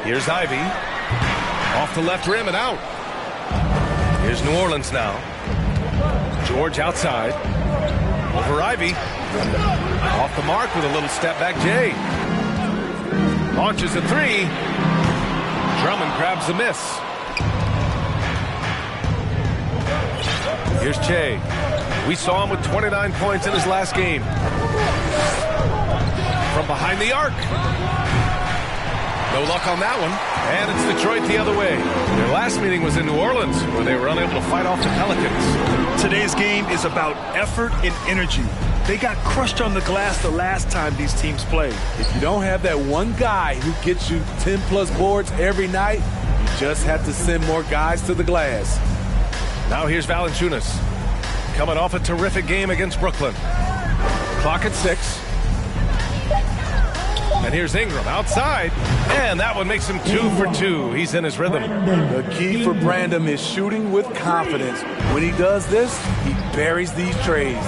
Here's Ivy. Off the left rim and out. Here's New Orleans now. George outside. Over Ivy. Off the mark with a little step back Jay. Launches a three. Drummond grabs the miss. Here's Che. We saw him with 29 points in his last game. From behind the arc. No luck on that one. And it's Detroit the other way. Their last meeting was in New Orleans, where they were unable to fight off the Pelicans. Today's game is about effort and energy. They got crushed on the glass the last time these teams played. If you don't have that one guy who gets you 10-plus boards every night, you just have to send more guys to the glass. Now here's Valanciunas. Coming off a terrific game against Brooklyn. Clock at 6. And here's Ingram outside. And that one makes him 2 for 2. He's in his rhythm. The key for Brandon is shooting with confidence. When he does this, he buries these trays.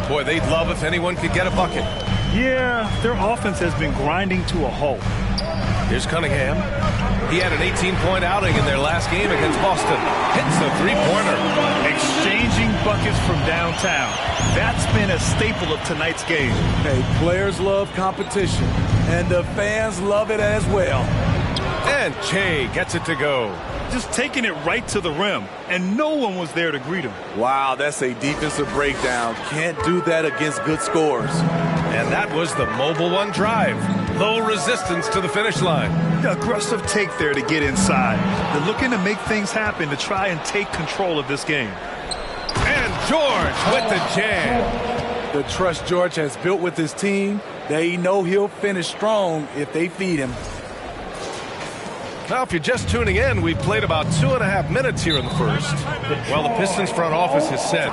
Boy, they'd love if anyone could get a bucket. Yeah, their offense has been grinding to a halt. Here's Cunningham. He had an 18-point outing in their last game against Boston. Hits a three-pointer. Exchanging buckets from downtown. That's been a staple of tonight's game. Hey, players love competition, and the fans love it as well. And Che gets it to go. Just taking it right to the rim, and no one was there to greet him. Wow, that's a defensive breakdown. Can't do that against good scores. And that was the Mobile One drive. Low resistance to the finish line. The aggressive take there to get inside. They're looking to make things happen to try and take control of this game. And George with the jam. The trust George has built with his team, they know he'll finish strong if they feed him. Now, if you're just tuning in, we've played about 2.5 minutes here in the first, while the Pistons front office has said.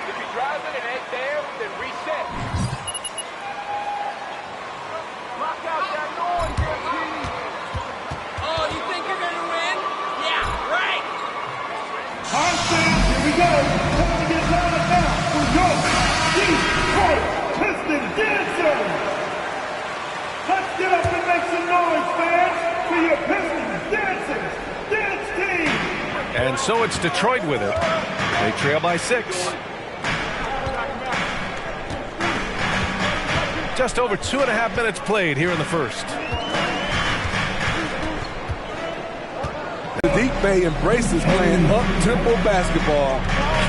If you drive it and head there, then reset. Lock out that noise, MT. Oh, you think you're going to win? Yeah, right. On stage, here we go. Time to get loud now for your Detroit Pistons dancers. Let's get up and make some noise, fans, for your Pistons dancers, dance team. And so it's Detroit with it. They trail by 6. Just over 2.5 minutes played here in the first. Sadiq Bey embraces playing up-tempo basketball,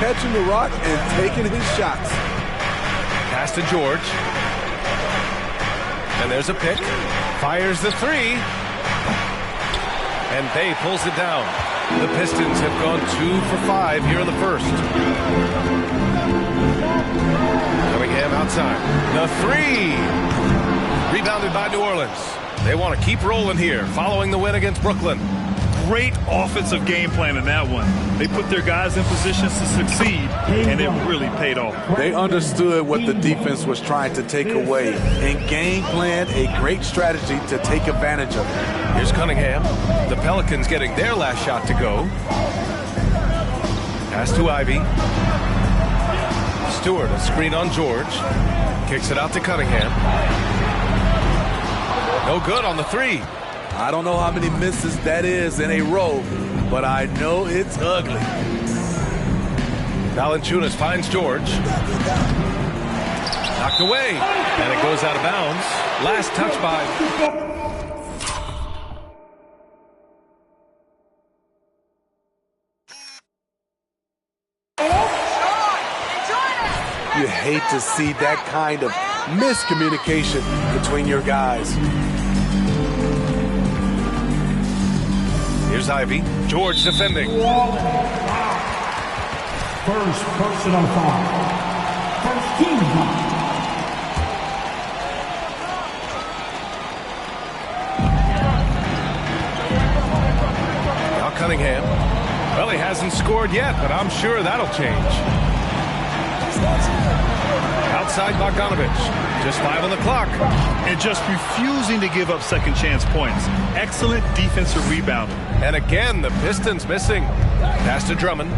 catching the rock and taking his shots. Pass to George. And there's a pick. Fires the three. And Bey pulls it down. The Pistons have gone 2 for 5 here in the first. Cunningham outside. The three. Rebounded by New Orleans. They want to keep rolling here following the win against Brooklyn. Great offensive game plan in that one. They put their guys in positions to succeed, and it really paid off. They understood what the defense was trying to take away and game planned a great strategy to take advantage of it. Here's Cunningham. The Pelicans getting their last shot to go. Pass to Ivy. Stewart, a screen on George. Kicks it out to Cunningham. No good on the three. I don't know how many misses that is in a row, but I know it's ugly. Valanciunas finds George. Knocked away, and it goes out of bounds. Last touch by... You hate to see that kind of miscommunication between your guys. Here's Ivy. George defending. First personal foul. First team foul. Now Cunningham. Well, he hasn't scored yet, but I'm sure that'll change. Outside Bogdanovich. Just 5 on the clock. And just refusing to give up second chance points. Excellent defensive rebounding. And again, the Pistons missing. Pass to Drummond.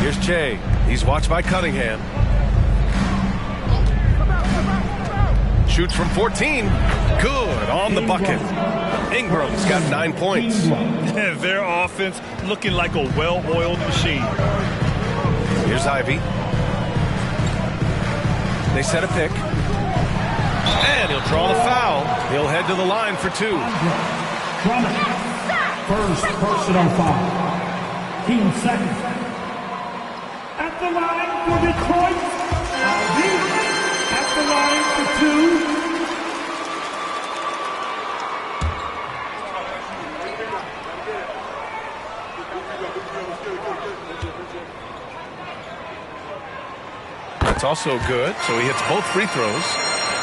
Here's Che. He's watched by Cunningham. Shoots from 14. Good on the bucket. Ingram's got 9 points. Their offense looking like a well-oiled machine. Here's Ivy. They set a pick. And he'll draw the foul. He'll head to the line for 2. First personal foul. Team second. At the line for Detroit, Ivy. At the line for 2. That's also good, so he hits both free throws.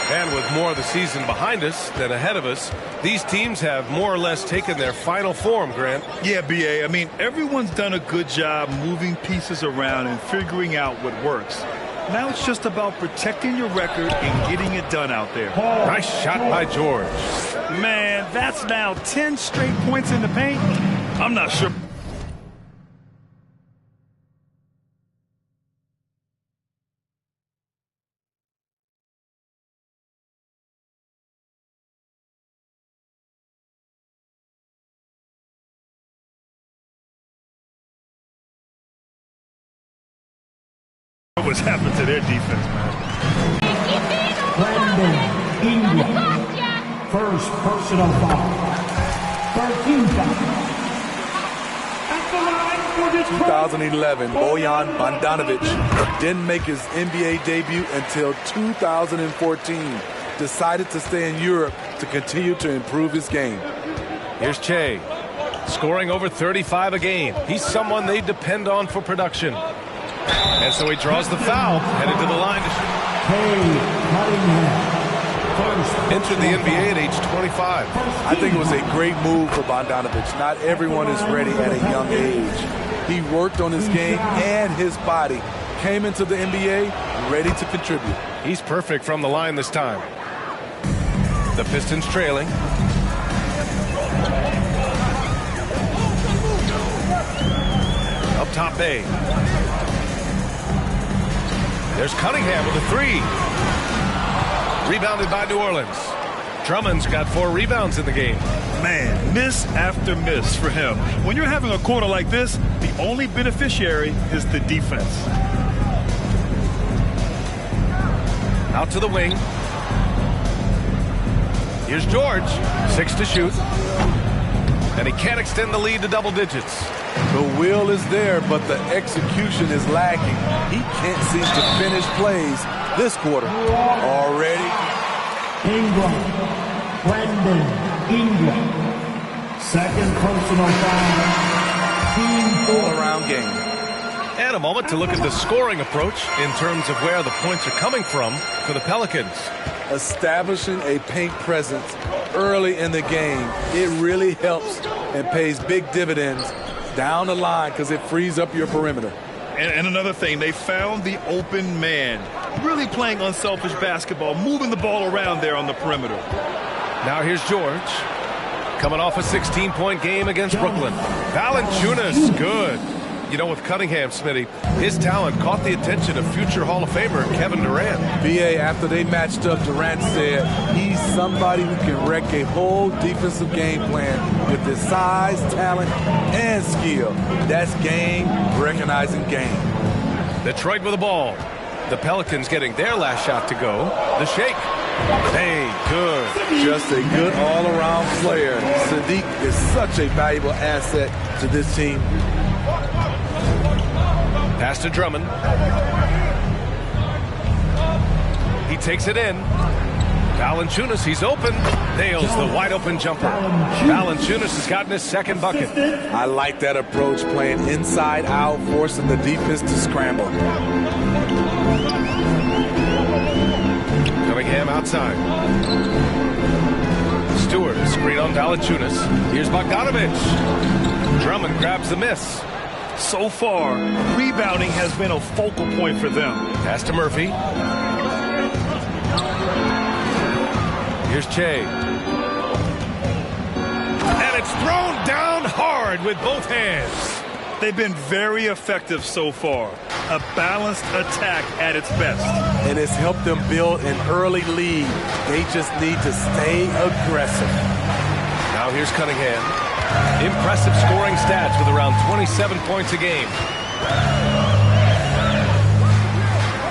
And with more of the season behind us than ahead of us, these teams have more or less taken their final form, Grant. Yeah, B.A., I mean, everyone's done a good job moving pieces around and figuring out what works. Now it's just about protecting your record and getting it done out there. Nice shot by George. Man, that's now 10 straight points in the paint. I'm not sure. What's happened to their defense, man? Brandon Ingram. First personal foul. 13 foul. At the line for Detroit. 2011, Bojan Bogdanovic didn't make his NBA debut until 2014. Decided to stay in Europe to continue to improve his game. Here's Che, scoring over 35 a game. He's someone they depend on for production. And so he draws the foul, headed to the line to shoot. Entered the NBA at age 25. I think it was a great move for Bogdanovic. Not everyone is ready at a young age. He worked on his game and his body. Came into the NBA ready to contribute. He's perfect from the line this time. The Pistons trailing. Up top, Bay. There's Cunningham with a 3. Rebounded by New Orleans. Drummond's got 4 rebounds in the game. Man, miss after miss for him. When you're having a quarter like this, the only beneficiary is the defense. Out to the wing. Here's George. 6 to shoot. And he can't extend the lead to double digits. The will is there, but the execution is lacking. He can't seem to finish plays this quarter. Already. Ingram. Brandon Ingram. Second personal foul. Team 4. All-around game. And a moment to look at the scoring approach in terms of where the points are coming from for the Pelicans. Establishing a paint presence early in the game, it really helps and pays big dividends down the line because it frees up your perimeter. And another thing, they found the open man. Really playing unselfish basketball, moving the ball around there on the perimeter. Now here's George. Coming off a 16-point game against Brooklyn. Valanciunas, good. You know, with Cunningham, Smitty, his talent caught the attention of future Hall of Famer Kevin Durant. BA, after they matched up, Durant said he's somebody who can wreck a whole defensive game plan with his size, talent, and skill. That's game recognizing game. Detroit with the ball. The Pelicans getting their last shot to go. The shake. Hey, good. Just a good all-around player. Sadiq is such a valuable asset to this team. Pass to Drummond. He takes it in. Valanciunas, he's open. Nails the wide-open jumper. Valanciunas has gotten his second bucket. I like that approach, playing inside out, forcing the defense to scramble. Cunningham outside. Stewart, screen on Valanciunas. Here's Bogdanovic. Drummond grabs the miss. So far, rebounding has been a focal point for them. Pass to Murphy. Here's Che. And it's thrown down hard with both hands. They've been very effective so far. a balanced attack at its best. And it's helped them build an early lead. They just need to stay aggressive. Now here's Cunningham. Impressive scoring stats with around 27 points a game.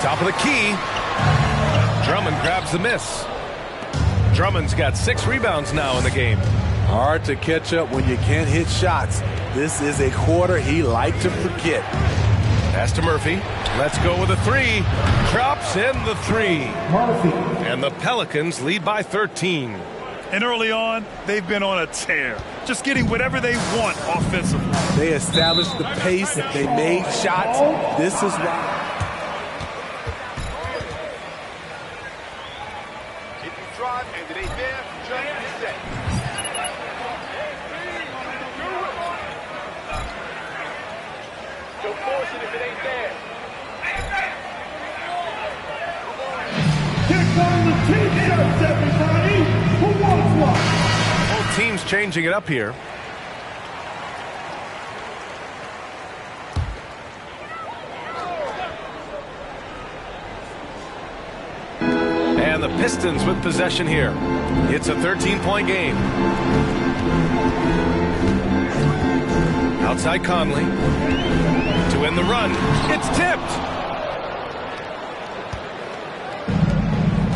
Top of the key. Drummond grabs the miss. Drummond's got 6 rebounds now in the game. Hard to catch up when you can't hit shots. This is a quarter he liked to forget. Pass to Murphy. Let's go with a 3. Drops in the 3. Murphy. And the Pelicans lead by 13. And early on, they've been on a tear, just getting whatever they want offensively. They established the pace. They made shots. This is why. If you drive and it ain't there, just reset. Don't force it if it ain't there. Here come the T-shirts, everybody. Who wants one? Both teams changing it up here. And the Pistons with possession here. It's a 13-point game. Outside Conley. To end the run. It's tipped.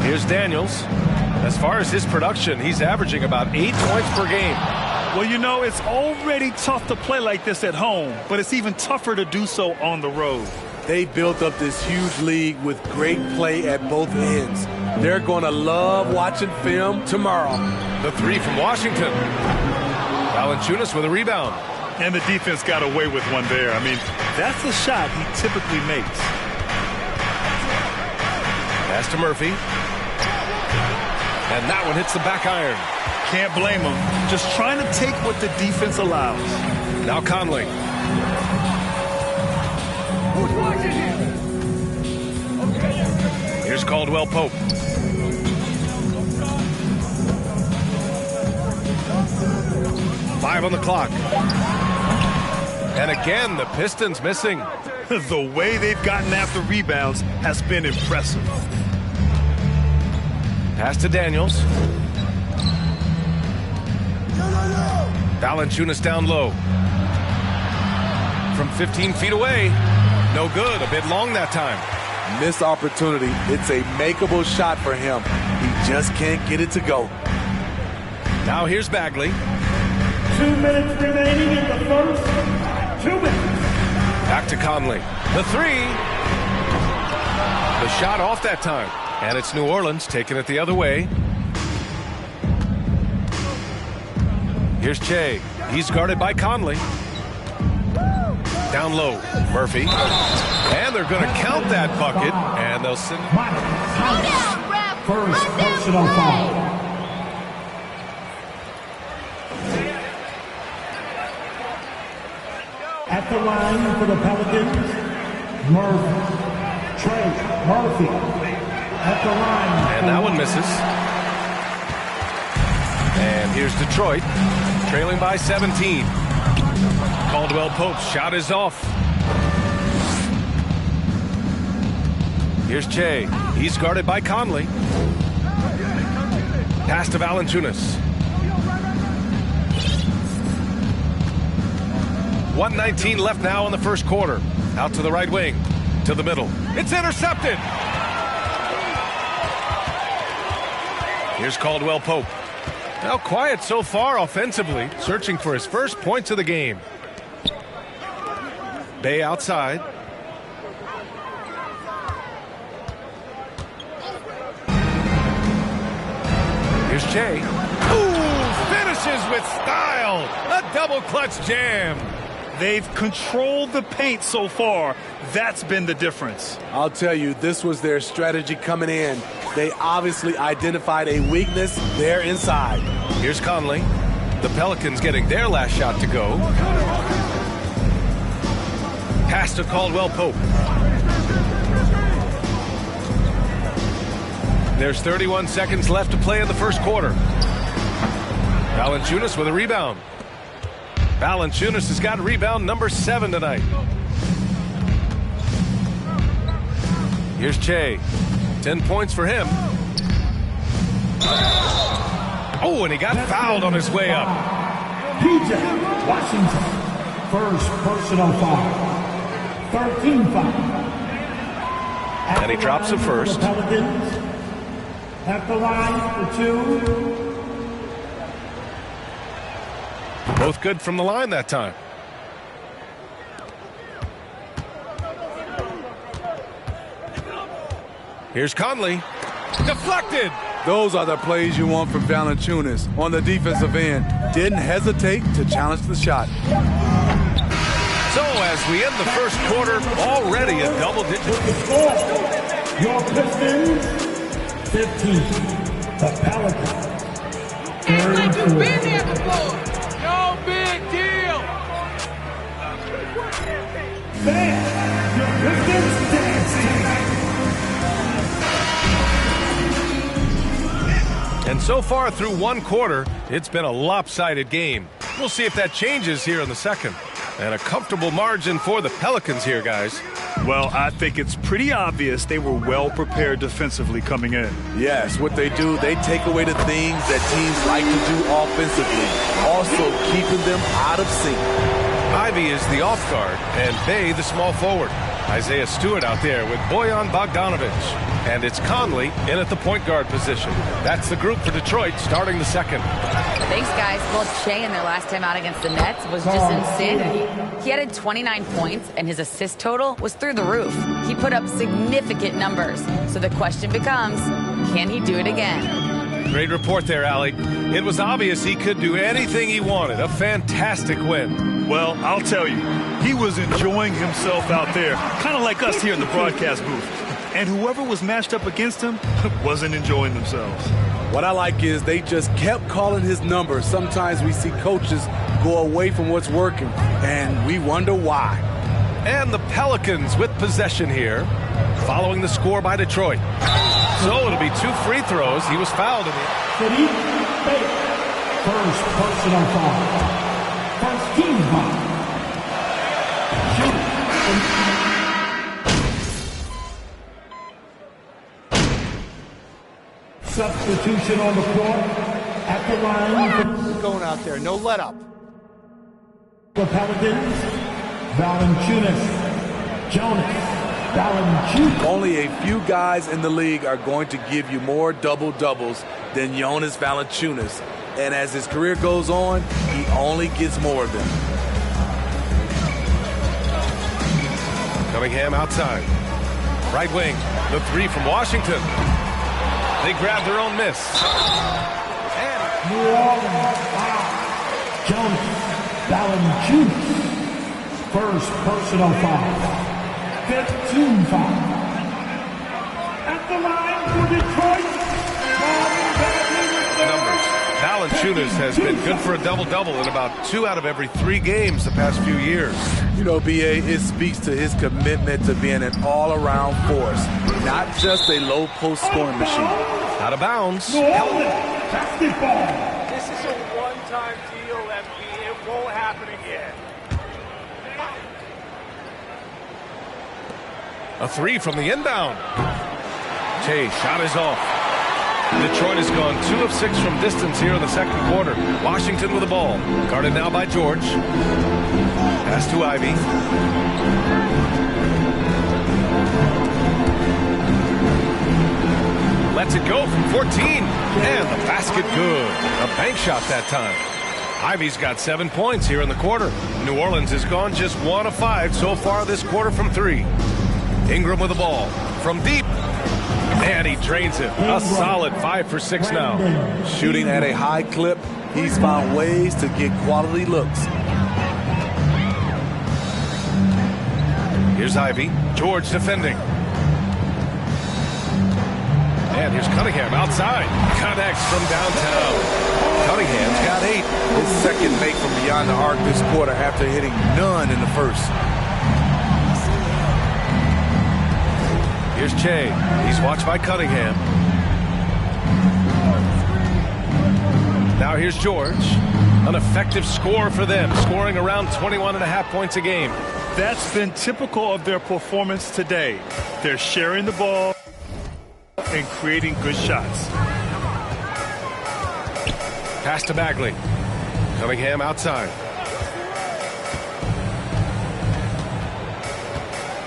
Here's Daniels. As far as his production, he's averaging about 8 points per game. Well, you know, it's already tough to play like this at home, but it's even tougher to do so on the road. They built up this huge league with great play at both ends. They're going to love watching film tomorrow. The 3 from Washington. Valanciunas with a rebound. And the defense got away with one there. I mean, that's the shot he typically makes. Pass to Murphy. And that one hits the back iron. Can't blame him. Just trying to take what the defense allows. Now Conley. Here's Caldwell Pope. Five on the clock. And again, the Pistons missing. The way they've gotten after rebounds has been impressive. Pass to Daniels. Valanciunas down low. From 15 feet away. No good. A bit long that time. Missed opportunity. It's a makeable shot for him. He just can't get it to go. Now here's Bagley. 2 minutes remaining in the first. 2 minutes. Back to Conley. The 3. The shot off that time. And it's New Orleans taking it the other way. Here's Che. He's guarded by Conley. Down low. Murphy. And they're going to count that bucket. And they'll send it. First personal foul. At the line for the Pelicans, Murphy. Trey Murphy. At the line. And that one misses. And here's Detroit, trailing by 17. Caldwell Pope's shot is off. Here's Che. He's guarded by Conley. Pass to Valanciunas. 1:19 left now in the first quarter. Out to the right wing. To the middle. It's intercepted. Here's Caldwell Pope. Now quiet so far offensively, searching for his first points of the game. Bay outside. Here's Che. Ooh, finishes with style. A double clutch jam. They've controlled the paint so far. That's been the difference. I'll tell you, this was their strategy coming in. They obviously identified a weakness there inside. Here's Conley. The Pelicans getting their last shot to go. Pass to Caldwell Pope. There's 31 seconds left to play in the first quarter. Valanciunas with a rebound. Valanciunas has got rebound number 7 tonight. Here's Che. 10 points for him. Oh, and he got fouled on his way up. PJ Washington, first personal foul. 13 foul. And he drops it first. Pelicans at the line for 2. Both good from the line that time. Here's Conley. Deflected. Those are the plays you want from Valanciunas on the defensive end. Didn't hesitate to challenge the shot. So as we end the first quarter, already a double-digit. Your Pistons, 15. The Pelicans, 34. Been there before. No big deal. Fans, your Pistons dance tonight. And so far through one quarter, it's been a lopsided game. We'll see if that changes here in the second. And a comfortable margin for the Pelicans here, guys. Well, I think it's pretty obvious they were well prepared defensively coming in. Yes, what they do, they take away the things that teams like to do offensively, also keeping them out of sync. Ivy is the off guard, and Bay the small forward. Isaiah Stewart out there with Bojan Bogdanovic. And it's Conley in at the point guard position. That's the group for Detroit starting the second. Thanks, guys. Well, Che in their last time out against the Nets was just insanity. He added 29 points, and his assist total was through the roof. He put up significant numbers. So the question becomes, can he do it again? Great report there, Allie. It was obvious he could do anything he wanted. A fantastic win. Well, I'll tell you, he was enjoying himself out there, kind of like us here in the broadcast booth. And whoever was matched up against him wasn't enjoying themselves. What I like is they just kept calling his number. Sometimes we see coaches go away from what's working, and we wonder why. And the Pelicans with possession here, following the score by Detroit. So it'll be 2 free throws. He was fouled in the City, Bay. First personal foul. First team foul. Shoot. Substitution on the court at the line. Going out there, no let up. The Pelicans, Valanciunas, Jonas, Valanciunas. Only a few guys in the league are going to give you more double-doubles than Jonas Valanciunas. And as his career goes on, he only gets more of them. Cunningham outside. Right wing, the 3 from Washington. They grabbed their own miss. New Orleans, Jonas, Valanciunas. First personal foul. 15 foul. At the line for Detroit. Numbers. Valanciunas has been good for a double-double in about 2 out of every 3 games the past few years. You know, B.A., it speaks to his commitment to being an all-around force, not just a low-post scoring machine. Out of bounds. New Orleans, basketball. This is a one-time deal, MP. It won't happen again. A 3 from the inbound. Che, shot is off. Detroit has gone 2 of 6 from distance here in the second quarter. Washington with the ball. Guarded now by George. Pass to Ivy. Lets it go from 14. And the basket good. A bank shot that time. Ivy's got 7 points here in the quarter. New Orleans has gone just 1 of 5 so far this quarter from 3. Ingram with the ball. From deep. And he drains it. A solid 5 for 6 now. Shooting at a high clip, he's found ways to get quality looks. Here's Ivy. George defending. And here's Cunningham outside. Connects from downtown. Cunningham's got 8. His second make from beyond the arc this quarter after hitting none in the first. Here's Che. He's watched by Cunningham. Now here's George. An effective score for them, scoring around 21.5 points a game. That's been typical of their performance today. They're sharing the ball and creating good shots. Pass to Bagley. Cunningham outside.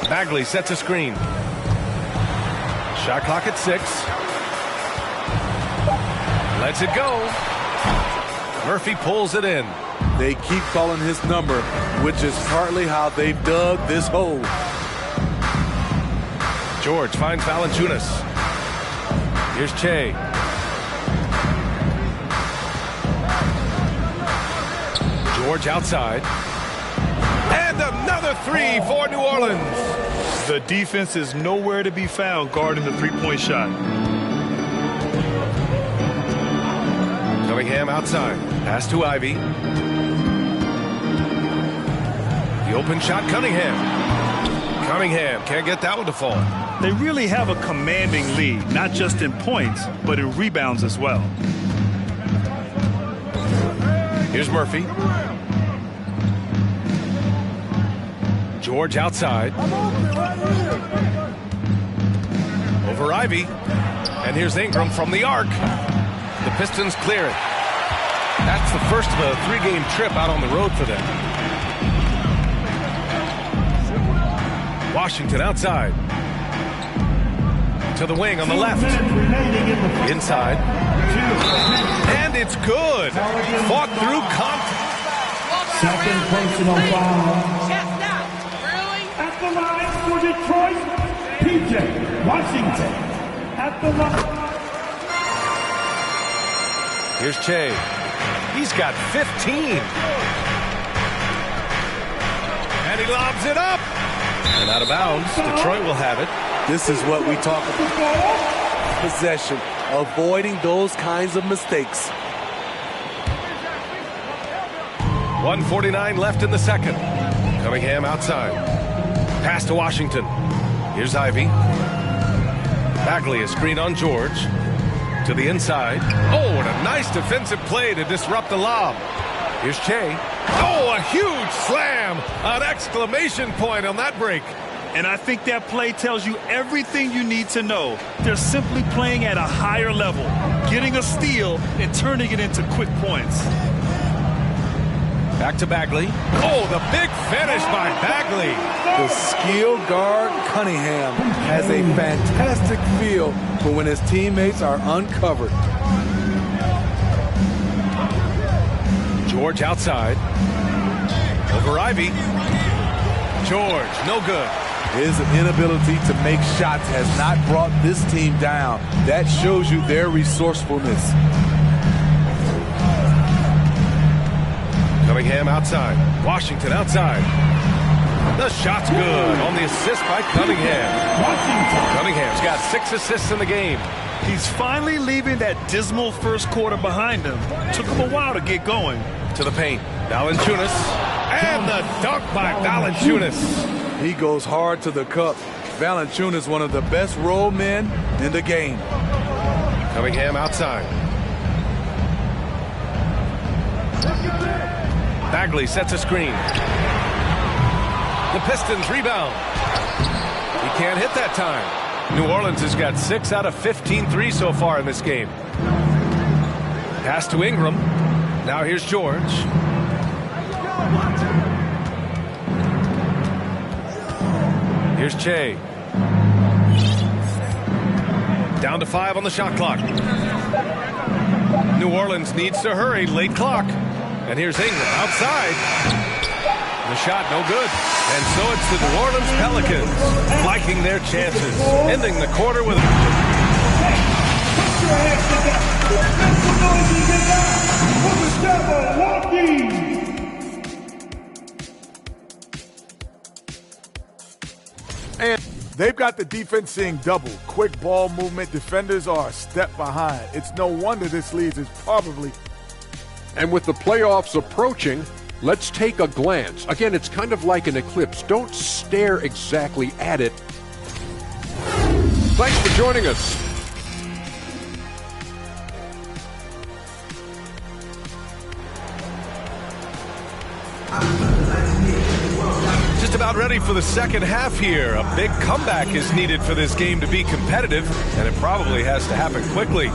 Bagley sets a screen. Shot clock at 6. Lets it go. Murphy pulls it in. They keep calling his number, which is partly how they've dug this hole. George finds Valanciunas. Here's Che. George outside. And another three for New Orleans. The defense is nowhere to be found guarding the three-point shot. Cunningham outside. Pass to Ivy. The open shot, Cunningham. Cunningham can't get that one to fall. They really have a commanding lead, not just in points, but in rebounds as well. Here's Murphy. George outside. Over Ivy. And here's Ingram from the arc. The Pistons clear it. That's the first of a 3-game trip out on the road for them. Washington outside. To the wing on the left. Inside. And it's good. Fought through contact. Second personal foul. Chest out. Really? At the line for Detroit, PJ Washington. At the line. Here's Che. He's got 15. And he lobs it up. And out of bounds. Detroit will have it. This is what we talk about. Possession. Avoiding those kinds of mistakes. 1:49 left in the second. Cunningham outside. Pass to Washington. Here's Ivy. Bagley a screen on George. To the inside. Oh, and a nice defensive play to disrupt the lob. Here's Che. Oh, a huge slam. An exclamation point on that break. And I think that play tells you everything you need to know. They're simply playing at a higher level, getting a steal and turning it into quick points. Back to Bagley. Oh, the big finish by Bagley. The skill guard Cunningham has a fantastic feel for when his teammates are uncovered. George outside. Over Ivy. George, no good. His inability to make shots has not brought this team down. That shows you their resourcefulness. Cunningham outside. Washington outside. The shot's good on the assist by Cunningham. Cunningham's got 6 assists in the game. He's finally leaving that dismal first quarter behind him. Took him a while to get going. To the paint. Valanciunas. And the dunk by Valanciunas. He goes hard to the cup. Valanciunas, one of the best roll men in the game. Cunningham outside. Bagley sets a screen. The Pistons rebound. He can't hit that time. New Orleans has got 6 out of 15 threes so far in this game. Pass to Ingram. Now here's George. Here's Che. Down to 5 on the shot clock. New Orleans needs to hurry. Late clock. And here's Ingram outside. The shot no good. And so it's the New Orleans Pelicans liking their chances. Ending the quarter with And they've got the defense seeing double. Quick ball movement. Defenders are a step behind. It's no wonder this lead is probably. And with the playoffs approaching, let's take a glance. Again, it's kind of like an eclipse. Don't stare exactly at it. Thanks for joining us. just about ready for the second half here. A big comeback is needed for this game to be competitive, and it probably has to happen quickly.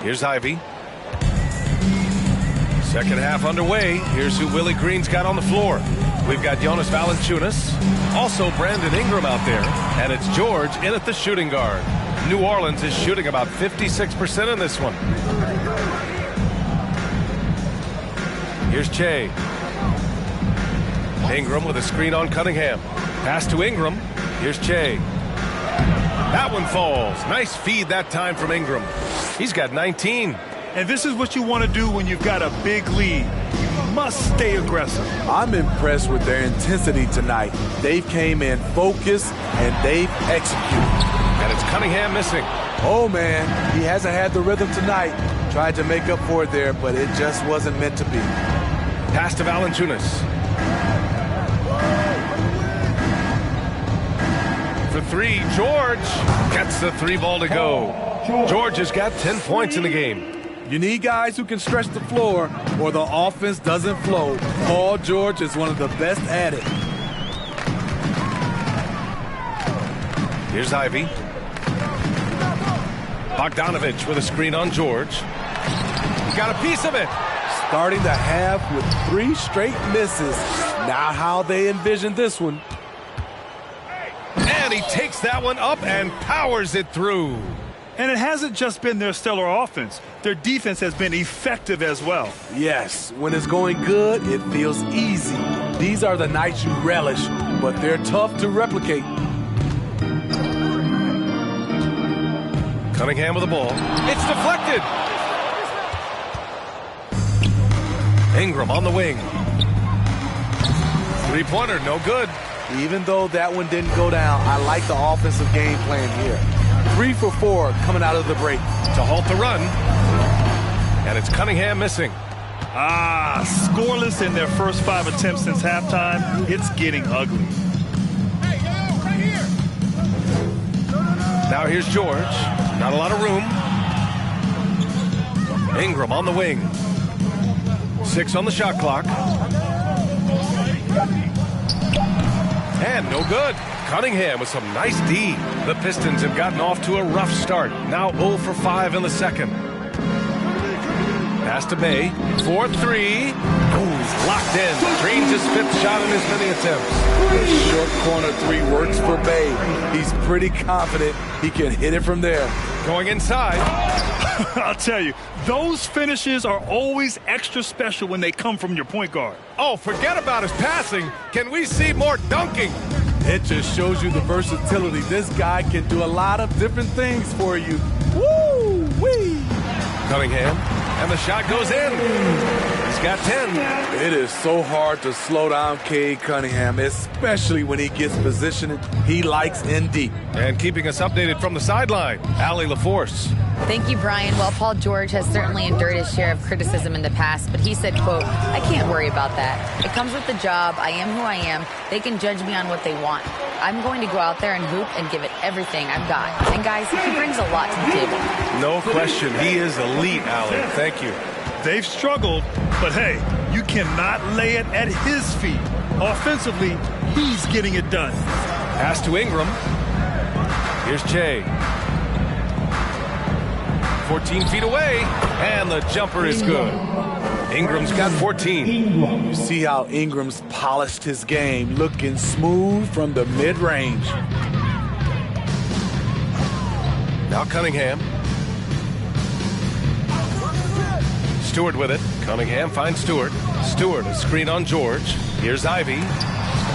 Here's Ivy. Second half underway. Here's who Willie Green's got on the floor. We've got Jonas Valanciunas, also Brandon Ingram out there, and it's George in at the shooting guard. New Orleans is shooting about 56% in this one. Here's Che. Ingram with a screen on Cunningham. Pass to Ingram. Here's Che. That one falls. Nice feed that time from Ingram. He's got 19. And this is what you want to do when you've got a big lead. You must stay aggressive. I'm impressed with their intensity tonight. They've came in focused and they've executed. And it's Cunningham missing. Oh, man, he hasn't had the rhythm tonight. Tried to make up for it there, but it just wasn't meant to be. Pass to Valanciunas. For three, George gets the three ball to go. George has got 10 points in the game. You need guys who can stretch the floor or the offense doesn't flow. Paul George is one of the best at it. Here's Ivy. Bogdanovich with a screen on George. He got a piece of it. Starting the half with 3 straight misses. Not how they envisioned this one. And he takes that one up and powers it through. And it hasn't just been their stellar offense. Their defense has been effective as well. Yes, when it's going good, it feels easy. These are the nights you relish, but they're tough to replicate. Cunningham with the ball. It's deflected. Ingram on the wing. Three-pointer, no good. Even though that one didn't go down, I like the offensive game plan here. 3 for 4 coming out of the break. To halt the run. And it's Cunningham missing. Scoreless in their first 5 attempts since halftime. It's getting ugly. Now here's George. Not a lot of room. Ingram on the wing. 6 on the shot clock. And no good. Cunningham with some nice D. The Pistons have gotten off to a rough start. Now 0 for 5 in the second. Pass to Bay. 4-3. Oh, he's locked in. Drains his 5th shot in his many attempts. The short corner 3 works for Bay. He's pretty confident he can hit it from there. Going inside. I'll tell you, those finishes are always extra special when they come from your point guard. Oh, forget about his passing. Can we see more dunking? It just shows you the versatility. This guy can do a lot of different things for you. Woo-wee! Cunningham, and the shot goes in. He's got 10. It is so hard to slow down Cade Cunningham, especially when he gets positioned. He likes in deep. And keeping us updated from the sideline, Allie LaForce. Thank you, Brian. Well, Paul George has certainly endured his share of criticism in the past, but he said, quote, "I can't worry about that. It comes with the job. I am who I am. They can judge me on what they want. I'm going to go out there and hoop and give it everything I've got." And guys, he brings a lot to the table. No question. He is elite, Allie. Thank you. They've struggled, but hey, you cannot lay it at his feet. Offensively, he's getting it done. Pass to Ingram. Here's Che. 14 feet away, and the jumper is good. Ingram's got 14. You see how Ingram's polished his game, looking smooth from the mid-range. Now Cunningham. Stewart with it. Cunningham finds Stewart. Stewart, a screen on George. Here's Ivy.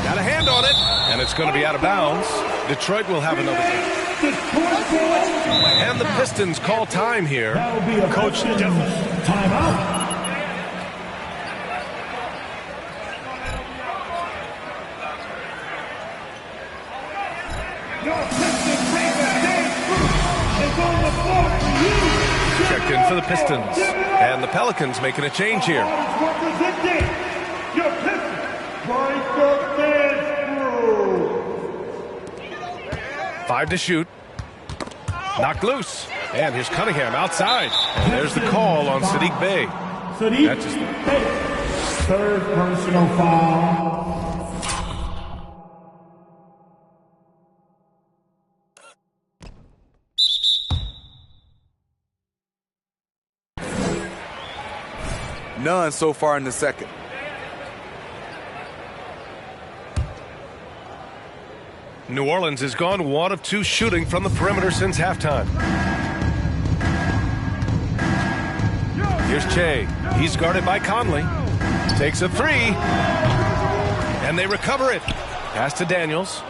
Got a hand on it, and it's going to be out of bounds. Detroit will have another game. And the Pistons call time here. That'll be a coach timeout. Checked in for the Pistons. And the Pelicans making a change here. Your Pistons, Mike the Man Crew. 5 to shoot. Knocked loose. And here's Cunningham outside. And there's the call on Sadiq Bey. Sadiq Bey. Third personal foul. None so far in the second. New Orleans has gone 1 of 2 shooting from the perimeter since halftime. Here's Che. He's guarded by Conley. Takes a 3. And they recover it. Pass to Daniels.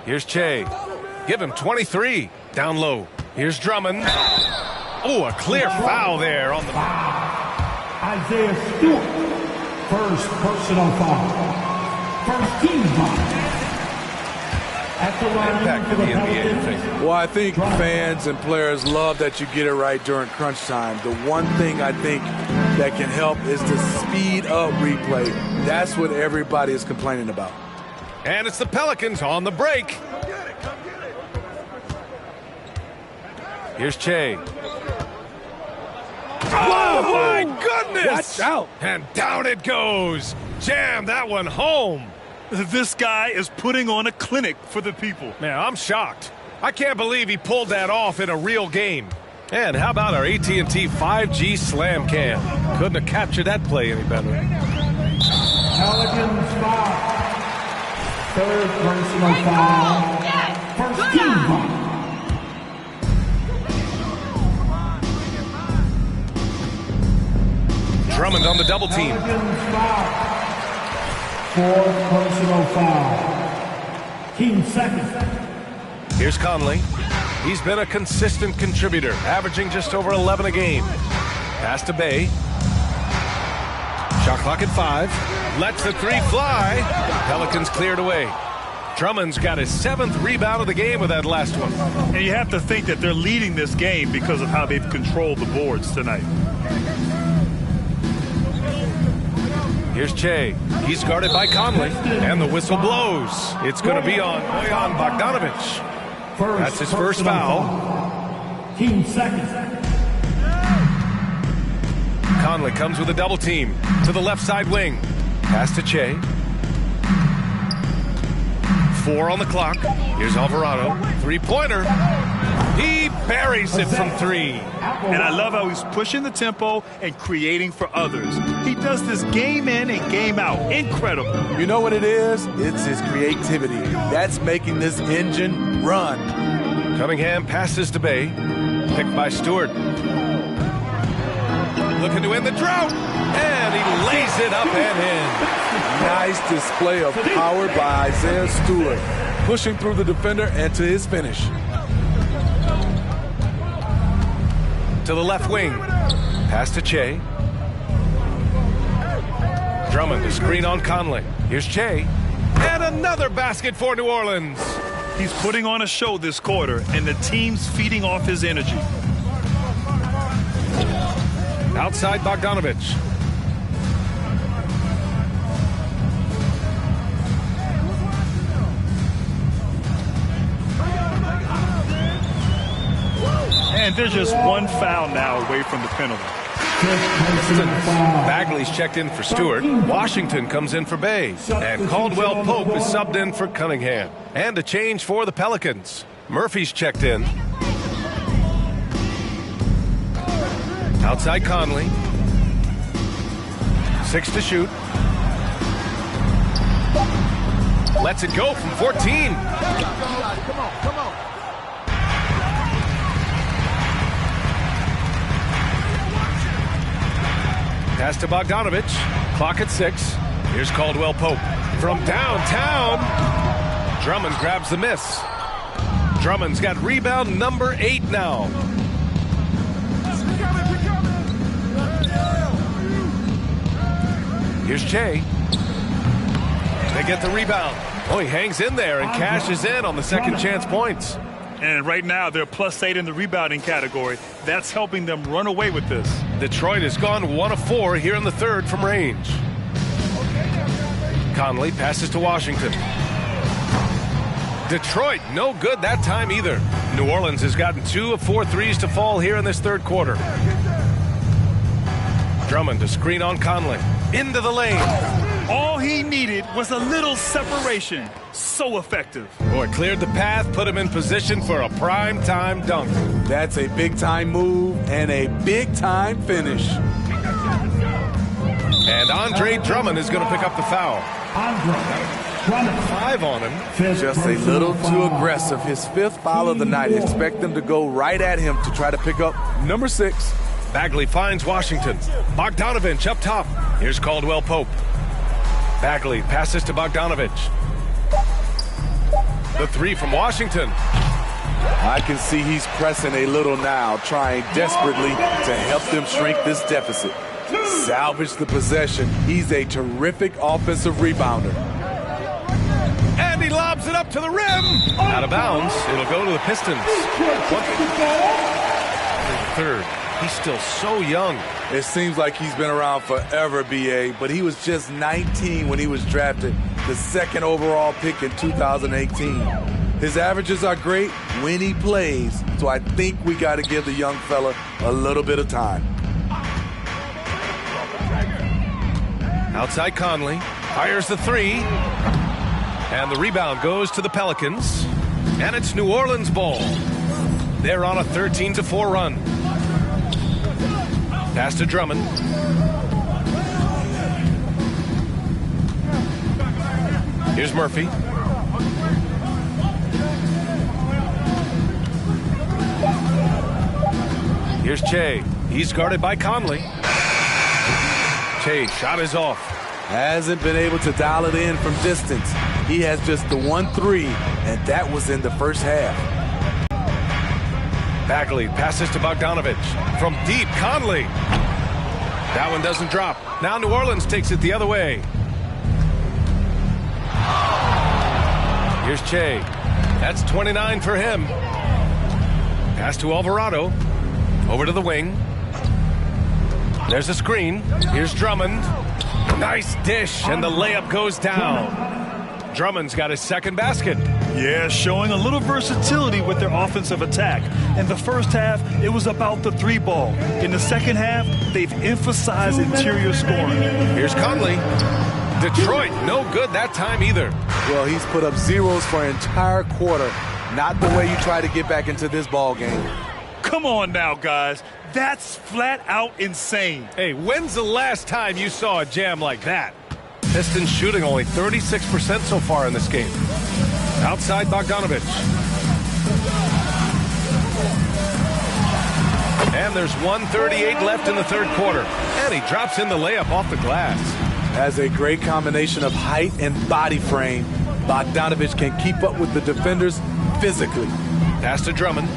Here's Che. Give him 23. Down low. Here's Drummond. Oh, a clear foul there on the... Isaiah Stewart. First personal foul. First team foul. At the line for the Pelicans. Well, I think fans and players love that you get it right during crunch time. The one thing I think that can help is the speed up replay. That's what everybody is complaining about. And it's the Pelicans on the break. Here's Che. Oh, my goodness! Watch out. And down it goes. Jam that one home. This guy is putting on a clinic for the people. Man, I'm shocked. I can't believe he pulled that off in a real game. And how about our AT&T 5G Slam Cam? Couldn't have captured that play any better. Pelicans foul. Third personal foul. First team foul. Drummond on the double team. Fourth personal foul. Team second. Here's Conley. He's been a consistent contributor, averaging just over 11 a game. Pass to Bey. Shot clock at 5. Lets the 3 fly. Pelicans cleared away. Drummond's got his 7th rebound of the game with that last one. And you have to think that they're leading this game because of how they've controlled the boards tonight. Here's Che. He's guarded by Conley. And the whistle blows. It's going to be on Bojan Bogdanovic. That's his first foul. Team second. Conley comes with a double team to the left side wing. Pass to Che. 4 on the clock. Here's Alvarado. 3-pointer. He buries it from 3. And I love how he's pushing the tempo and creating for others. He does this game in and game out. Incredible. You know what it is? It's his creativity. That's making this engine run. Cunningham passes to Bey. Picked by Stewart. Looking to end the drought. And he lays it up and in. Nice display of power by Isaiah Stewart. Pushing through the defender and to his finish. To the left wing. Pass to Che. Drummond, the screen on Conley. Here's Che. And another basket for New Orleans. He's putting on a show this quarter, and the team's feeding off his energy. Outside Bogdanovic. And they're just one foul now away from the penalty. Bagley's checked in for Stewart. Washington comes in for Bey. And Caldwell Pope is subbed in for Cunningham. And a change for the Pelicans. Murphy's checked in. Outside Conley. 6 to shoot. Lets it go from 14. Come on. Pass to Bogdanovic. Clock at 6. Here's Caldwell Pope. From downtown. Drummond grabs the miss. Drummond's got rebound number 8 now. Here's Che. They get the rebound. Oh, he hangs in there and cashes in on the second chance points. And right now, they're +8 in the rebounding category. That's helping them run away with this. Detroit has gone 1 of 4 here in the third from range. Conley passes to Washington. Detroit, no good that time either. New Orleans has gotten 2 of 4 threes to fall here in this third quarter. Drummond to screen on Conley. Into the lane. All he needed was a little separation. So effective. Boy, cleared the path, put him in position for a prime-time dunk. That's a big-time move and a big-time finish. And Andre Drummond is going to pick up the foul. 5 on him. Just a little too aggressive. His 5th foul of the night. Expect them to go right at him to try to pick up number 6. Bagley finds Washington. Bogdanovich up top. Here's Caldwell Pope. Bagley passes to Bogdanovich. The 3 from Washington. I can see he's pressing a little now, trying desperately to help them shrink this deficit. Salvage the possession. He's a terrific offensive rebounder. And he lobs it up to the rim. Out of bounds. It'll go to the Pistons. Third. He's still so young. It seems like he's been around forever, B.A., but he was just 19 when he was drafted, the 2nd overall pick in 2018. His averages are great when he plays, so I think we got to give the young fella a little bit of time. Outside Conley. Fires the 3. And the rebound goes to the Pelicans. And it's New Orleans ball. They're on a 13-4 run. Pass to Drummond. Here's Murphy. Here's Che. He's guarded by Conley. Che, shot is off. Hasn't been able to dial it in from distance. He has just the 1 3, and that was in the first half. Bagley passes to Bogdanovich. From deep, Conley. That one doesn't drop. Now New Orleans takes it the other way. Here's Che. That's 29 for him. Pass to Alvarado. Over to the wing. There's a screen. Here's Drummond. Nice dish, and the layup goes down. Drummond's got his 2nd basket. Yeah, showing a little versatility with their offensive attack. In the first half, it was about the 3 ball. In the second half, they've emphasized interior scoring. Here's Conley. Detroit, no good that time either. Well, he's put up zeros for an entire quarter. Not the way you try to get back into this ball game. Come on now, guys. That's flat out insane. Hey, when's the last time you saw a jam like that? Pistons shooting only 36% so far in this game. Outside Bogdanovich. And there's 1:38 left in the third quarter. And he drops in the layup off the glass. Has a great combination of height and body frame. Bogdanovich can keep up with the defenders physically. Pass to Drummond.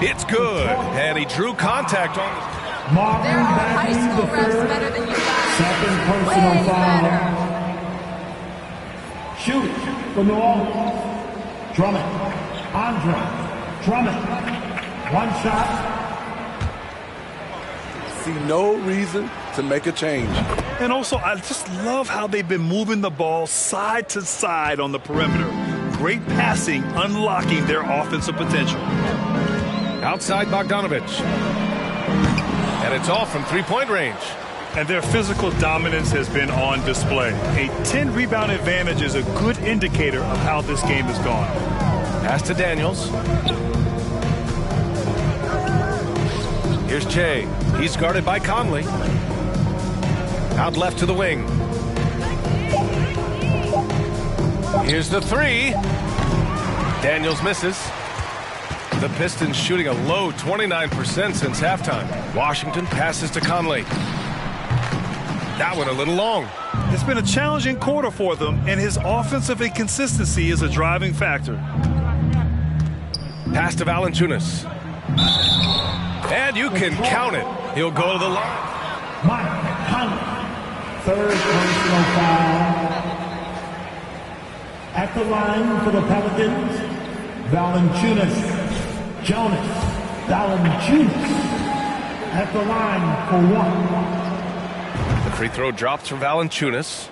It's good. And he drew contact on. There are high school refs better than you guys. Second personal Way foul. better. Shoot for New Orleans. Drummond. Andre. Drummond. 1 shot. See no reason to make a change. And also, I just love how they've been moving the ball side to side on the perimeter. Great passing, unlocking their offensive potential. Outside Bogdanovich. And it's off from 3-point range. And their physical dominance has been on display. A 10-rebound advantage is a good indicator of how this game has gone. Pass to Daniels. Here's Che. He's guarded by Conley. Out left to the wing. Here's the 3. Daniels misses. The Pistons shooting a low 29% since halftime. Washington passes to Conley. That one a little long. It's been a challenging quarter for them, and his offensive inconsistency is a driving factor. Pass to Valanciunas. And you can count it. He'll go to the line. Mike Conley. Third personal foul. At the line for the Pelicans, Valanciunas. Jonas Valanciunas at the line for 1. The Free throw drops for Valanciunas.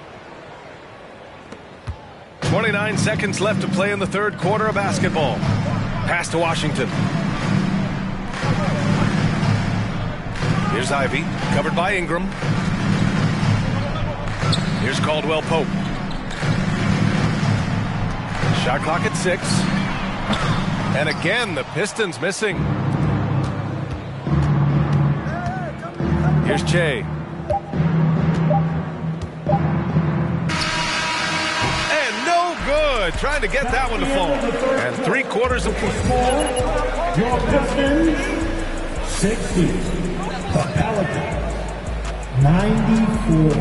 29 seconds left to play in the third quarter of basketball. Pass to Washington. Here's Ivy, covered by Ingram. Here's Caldwell Pope. Shot clock at 6. And again, the Pistons missing. Here's Che. And no good. Trying to get that one to fall. And 3/4 of play. Your Pistons, 60. The Pelicans, 94.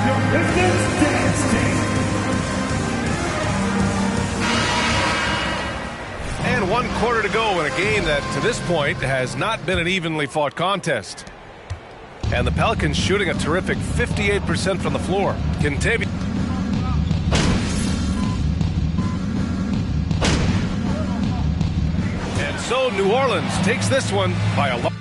Your Pistons dance team. And 1/4 to go in a game that, to this point, has not been an evenly fought contest. And the Pelicans shooting a terrific 58% from the floor. Kentavious. And so New Orleans takes this one by a lot.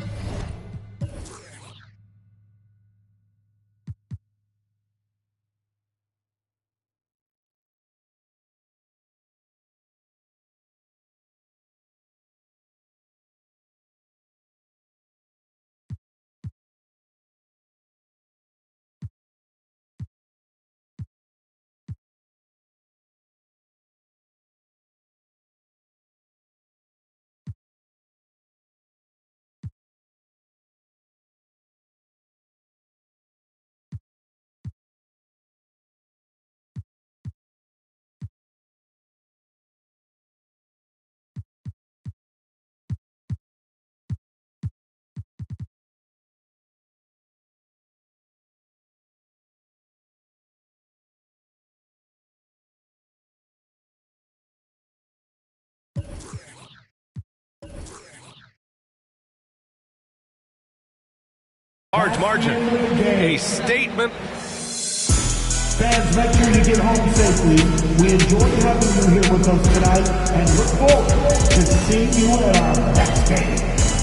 Large margin. A statement. Fans, make sure you get home safely. We enjoy having you here with us tonight and look forward to seeing you at our next game.